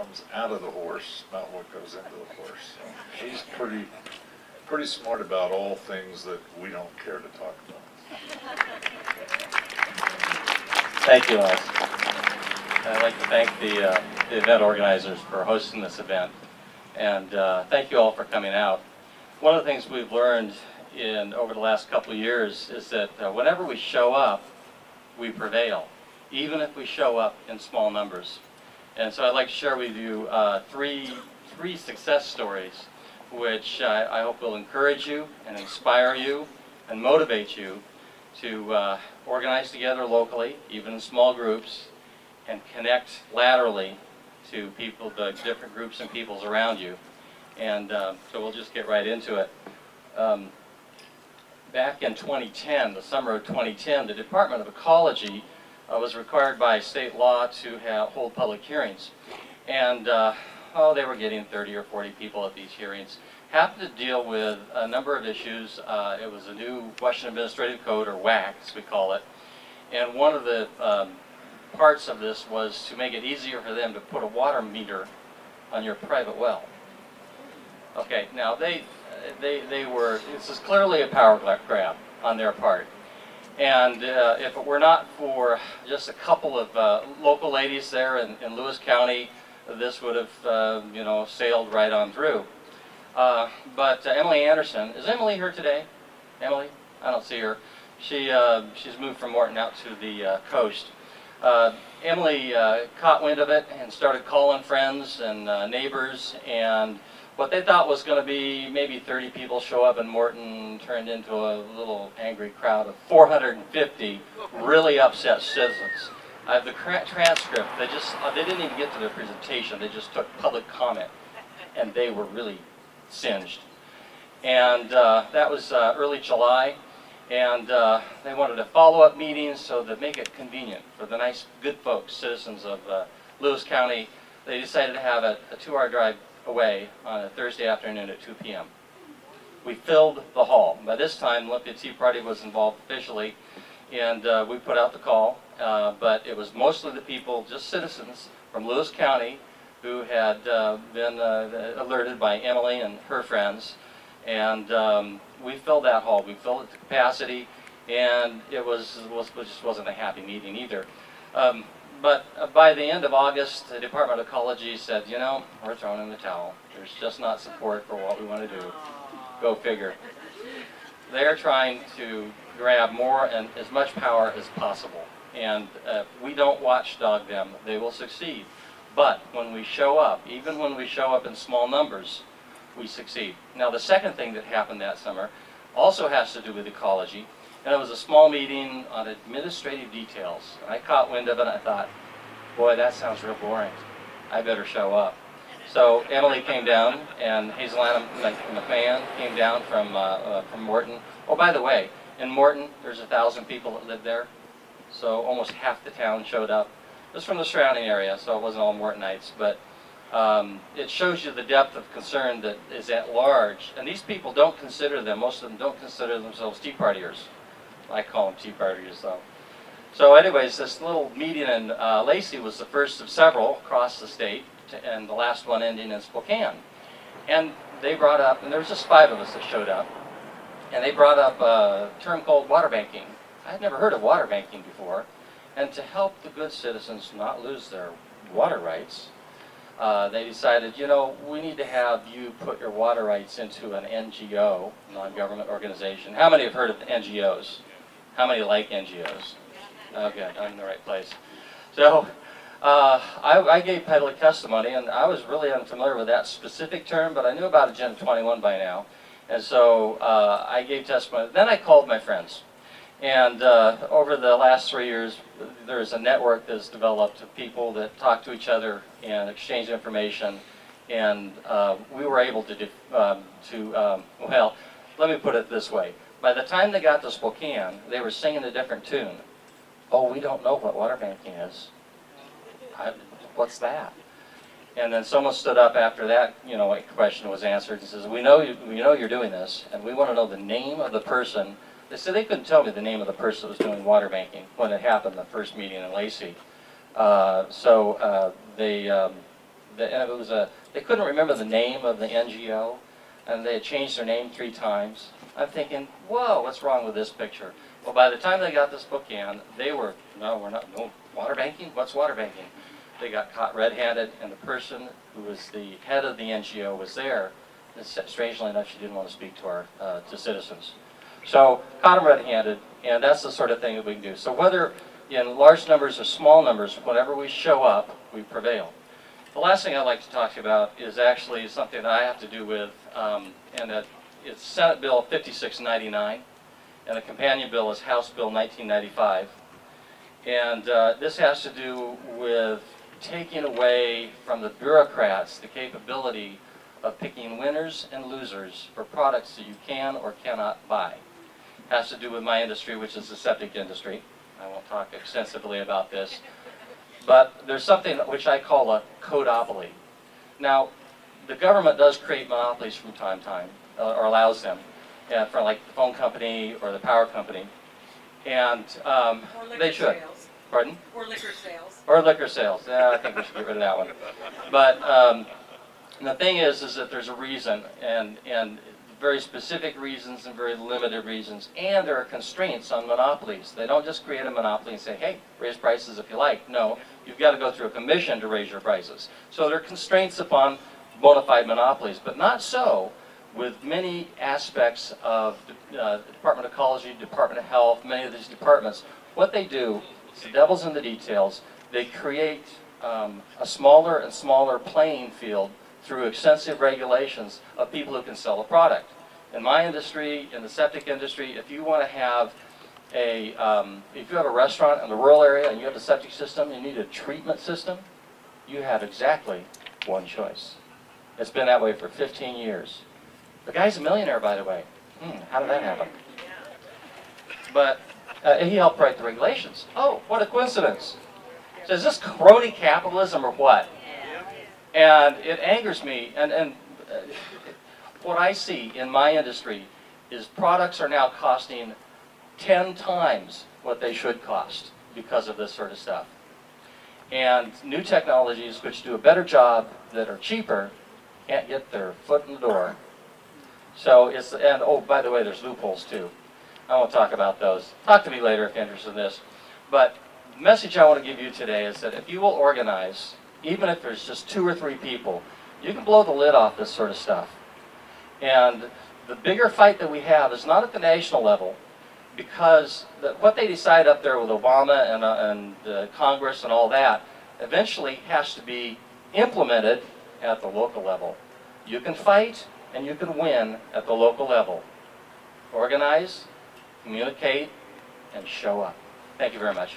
comes out of the horse, not what goes into the horse. So he's pretty smart about all things that we don't care to talk about. Thank you, Les. I'd like to thank the event organizers for hosting this event, and thank you all for coming out. One of the things we've learned over the last couple of years is that whenever we show up, we prevail, even if we show up in small numbers. And so I'd like to share with you three success stories which I hope will encourage you and inspire you and motivate you to organize together locally, even in small groups, and connect laterally to people, the different groups and peoples around you. And so we'll just get right into it. Back in 2010, the summer of 2010, the Department of Ecology was required by state law to hold public hearings. And they were getting 30 or 40 people at these hearings. Happened to deal with a number of issues. It was a new Washington Administrative Code, or WAC as we call it. And one of the parts of this was to make it easier for them to put a water meter on your private well. Okay, now this is clearly a power grab on their part. And if it were not for just a couple of local ladies there in Lewis County, this would have, sailed right on through. But Emily Anderson, is Emily here today? Emily? I don't see her. She's moved from Morton out to the coast. Emily caught wind of it and started calling friends and neighbors, and what they thought was going to be maybe 30 people show up in Morton turned into a little angry crowd of 450 really upset citizens. I have the transcript. They didn't even get to their presentation. They just took public comment, and they were really singed. And that was early July, and they wanted a follow-up meeting so to make it convenient for the nice, good folks, citizens of Lewis County. They decided to have a 2-hour drive away on a Thursday afternoon at 2 p.m. We filled the hall. By this time, Olympia Tea Party was involved officially, and we put out the call, but it was mostly the people, just citizens from Lewis County, who had been alerted by Emily and her friends, and we filled that hall. We filled it to capacity, and it just wasn't a happy meeting either. But by the end of August, the Department of Ecology said, we're throwing in the towel. There's just not support for what we want to do. Go figure. They're trying to grab more and as much power as possible. And we don't watchdog them. They will succeed. But when we show up, even when we show up in small numbers, we succeed. Now, the second thing that happened that summer also has to do with ecology. And it was a small meeting on administrative details. And I caught wind of it and I thought, boy, that sounds real boring. I better show up. So Emily came down, and Hazel Anna McMahon came down from Morton. Oh, by the way, in Morton, there's 1,000 people that live there. So almost half the town showed up. It was from the surrounding area, so it wasn't all Mortonites. But it shows you the depth of concern that is at large. And these people don't consider most of them don't consider themselves Tea Partiers. I call them Tea Partiers, though. So anyways, this little meeting in Lacey was the first of several across the state, and the last one ending in Spokane. And they brought up, and there was just 5 of us that showed up, and they brought up a term called water banking. I had never heard of water banking before. And to help the good citizens not lose their water rights, they decided, we need to have you put your water rights into an NGO, non-government organization. How many have heard of NGOs? How many like NGOs? Okay, I'm in the right place. So I gave public testimony, and I was really unfamiliar with that specific term, but I knew about Agenda 21 by now. And so I gave testimony. Then I called my friends. And over the last 3 years, there's a network that's developed of people that talk to each other and exchange information. And we were able to, well, let me put it this way. By the time they got to Spokane, they were singing a different tune. Oh, we don't know what water banking is. What's that? And then someone stood up after that, question was answered and says, we know you're doing this, and we want to know the name of the person. They said they couldn't tell me the name of the person that was doing water banking when it happened, the first meeting in Lacey. So they And it was they couldn't remember the name of the NGO, and they had changed their name 3 times. I'm thinking, whoa, what's wrong with this picture? Well, by the time they got this book in, they were, no, water banking? What's water banking? They got caught red-handed, and the person who was the head of the NGO was there. And strangely enough, she didn't want to speak to our to citizens. So, caught them red-handed, and that's the sort of thing that we can do. So whether in large numbers or small numbers, whenever we show up, we prevail. The last thing I'd like to talk to you about is actually something that I have to do with, and that it's Senate Bill 5699, and the companion bill is House Bill 1995. And this has to do with taking away from the bureaucrats the capability of picking winners and losers for products that you can or cannot buy. Has to do with my industry, which is the septic industry. I won't talk extensively about this. But there's something which I call a codopoly. Now, the government does create monopolies from time to time, or allows them, for like the phone company or the power company. And they should. Sales. Pardon? Or liquor sales. Or liquor sales. Yeah, I think we should get rid of that one. But the thing is that there's a reason, and very specific reasons and very limited reasons, and there are constraints on monopolies. They don't just create a monopoly and say, hey, raise prices if you like. No, you've got to go through a commission to raise your prices. So there are constraints upon bona fide monopolies, but not so with many aspects of the Department of Ecology, Department of Health, many of these departments. What they do, the devil's in the details, they create a smaller and smaller playing field through extensive regulations of people who can sell a product. In my industry, in the septic industry, if you want to have if you have a restaurant in the rural area and you have a septic system, you need a treatment system, you have exactly one choice. It's been that way for 15 years. The guy's a millionaire, by the way. How did that happen? But he helped write the regulations. Oh, what a coincidence. So is this crony capitalism or what? And it angers me, and what I see in my industry is products are now costing 10 times what they should cost because of this sort of stuff. And new technologies which do a better job, that are cheaper, can't get their foot in the door. So it's, and oh, by the way, there's loopholes too. I won't talk about those. Talk to me later if you're interested in this. But the message I want to give you today is that if you will organize, even if there's just 2 or 3 people, you can blow the lid off this sort of stuff. And the bigger fight that we have is not at the national level, because what they decide up there with Obama and Congress and all that eventually has to be implemented at the local level. You can fight and you can win at the local level. Organize, communicate, and show up. Thank you very much.